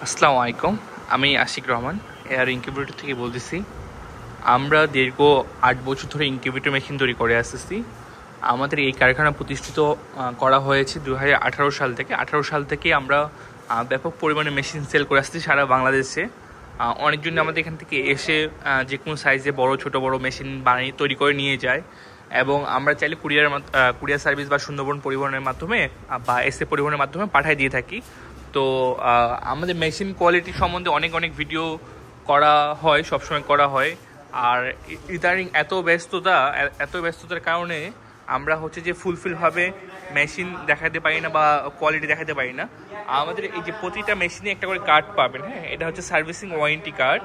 আসসালামু আলাইকুম। আমি আশিক রহমান এয়ার ইনকিউবেটর থেকে বলতেছি। আমরা দীর্ঘ 8 বছর ধরে ইনকিউবেটর মেশিন তৈরি করে আসতেছি। আমাদের এই কারখানা প্রতিষ্ঠিত করা হয়েছে 2018 সাল থেকে। 18 সাল থেকে আমরা ব্যাপক পরিমাণে মেশিন সেল করে আসছি সারা বাংলাদেশে। অনেকজন আমাদের এখান থেকে এসে যে কোনো সাইজে ছোট বড় মেশিন বানিয়ে তৈরি করে নিয়ে যায়, এবং আমরা চাইলে কুরিয়ার সার্ভিস বা সুন্দরবন পরিবহনের মাধ্যমে বা এসএ পরিবহনের মাধ্যমে পাঠিয়ে দিয়ে থাকি। তো আমাদের মেশিন কোয়ালিটি সম্বন্ধে অনেক ভিডিও করা হয়, সবসময় করা হয়। আর ইদানিং এত ব্যস্ততার কারণে আমরা যে ফুলফিলভাবে মেশিন দেখাতে পারি না বা কোয়ালিটি দেখাতে পারি না। আমাদের এই যে প্রতিটা মেশিনে একটা করে কার্ড পাবেন, হ্যাঁ, এটা হচ্ছে servicing warranty card,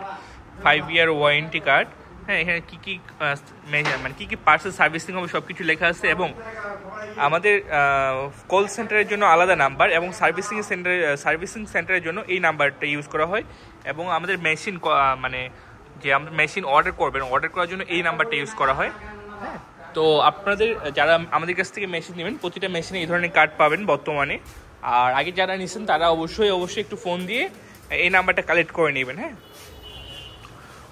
5 year warranty card. হ্যাঁ, এখানে কী কী পার্টসের সার্ভিসিং হবে সব কিছু লেখা আছে, এবং আমাদের কল সেন্টারের জন্য আলাদা নাম্বার এবং সার্ভিসিং সেন্টারের জন্য এই নাম্বারটা ইউজ করা হয়। এবং আমাদের মেশিন আমরা মেশিন অর্ডার করার জন্য এই নাম্বারটা ইউজ করা হয়। হ্যাঁ, তো আপনাদের যারা আমাদের কাছ থেকে মেশিন নেবেন, প্রতিটা মেশিনে এই ধরনের কার্ড পাবেন বর্তমানে। আর আগে যারা নিয়েছেন তারা অবশ্যই একটু ফোন দিয়ে এই নাম্বারটা কালেক্ট করে নেবেন। হ্যাঁ,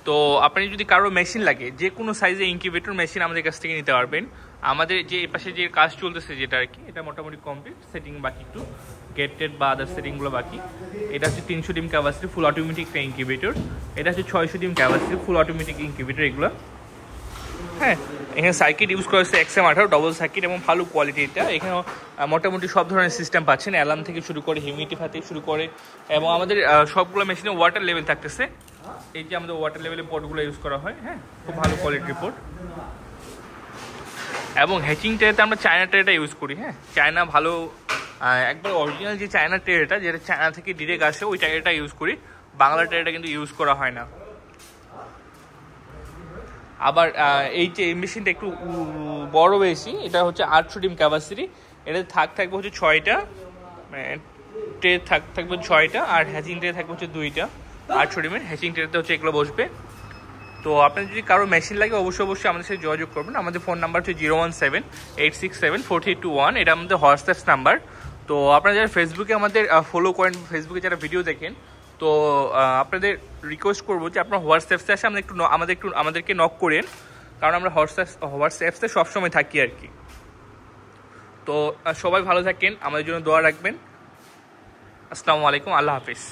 তো আপনি যদি কারো মেশিন লাগে, যে কোনো সাইজে ইনকিউবেটর মেশিন আমাদের কাছ থেকে নিতে পারবেন। আমাদের যে এই পাশে যে কাজ চলতেছে যেটা আর কি, এটা মোটামুটি কমপ্লিট, সেটিং বাকি, একটু গেটেড বা আদার সেটিংগুলো বাকি। এটা হচ্ছে 300 ডিম ক্যাপাসিটি ফুল অটোমেটিক ইনকিউবেটর। এটা হচ্ছে 600 ডিম ক্যাপাসিটি ফুল অটোমেটিক ইনকিউবেটর এগুলো। হ্যাঁ, এখানে সার্কিট ইউজ করা হচ্ছে XM18 ডবল সার্কিট এবং ভালো কোয়ালিটি। এটা এখানে মোটামুটি সব ধরনের সিস্টেম পাচ্ছেন, অ্যালার্ম থেকে শুরু করে হিউমিডিফায়ার থেকে শুরু করে, এবং আমাদের সবগুলো মেশিনে ওয়াটার লেভেল থাকতেছে। এই যে আমাদের ওয়াটার লেভেলের পোর্টগুলো ইউজ করা হয়। হ্যাঁ, খুব ভালো কোয়ালিটির পোর্ট। এবং হ্যাচিং ট্রেতে আমরা চায়না ট্রেটা ইউজ করি। হ্যাঁ, চায়না ভালো, একবার অরিজিনাল যে চায়না ট্রেটা, যেটা চায়না থেকে ডিরেক্ট আসে, ওই ট্রেটা ইউজ করি। বাংলা ট্রেটা কিন্তু ইউজ করা হয় না। আবার এই যে মেশিনটা একটু বড় বেশি, এটা হচ্ছে 800 ডিম ক্যাপাসিটি। এটা থাকবে হচ্ছে 6টা, ট্রে থাকবে 6টা, আর হ্যাচিং ট্রে থাকবে হচ্ছে 2টা। 800 ডিমের হ্যাচিং ট্রেতে হচ্ছে এগুলো বসবে। তো আপনার যদি কারো মেশিন লাগে অবশ্যই আমাদের সাথে যোগাযোগ করবেন। আমাদের ফোন নাম্বার হচ্ছে 017-867-4321। এটা আমাদের হোয়াটসঅ্যাপ নাম্বার। তো আপনারা যারা ফেসবুকে আমাদের ফলো করেন, ফেসবুকে যারা ভিডিও দেখেন, তো আপনাদের রিকোয়েস্ট করবো যে আপনার হোয়াটসঅ্যাপসে আসে আমাদেরকে নক করেন, কারণ আমরা হোয়াটসঅ্যাপসে সবসময় থাকি আর কি। তো সবাই ভালো থাকেন, আমাদের জন্য দোয়া রাখবেন। আসসালামু আলাইকুম, আল্লাহ হাফিজ।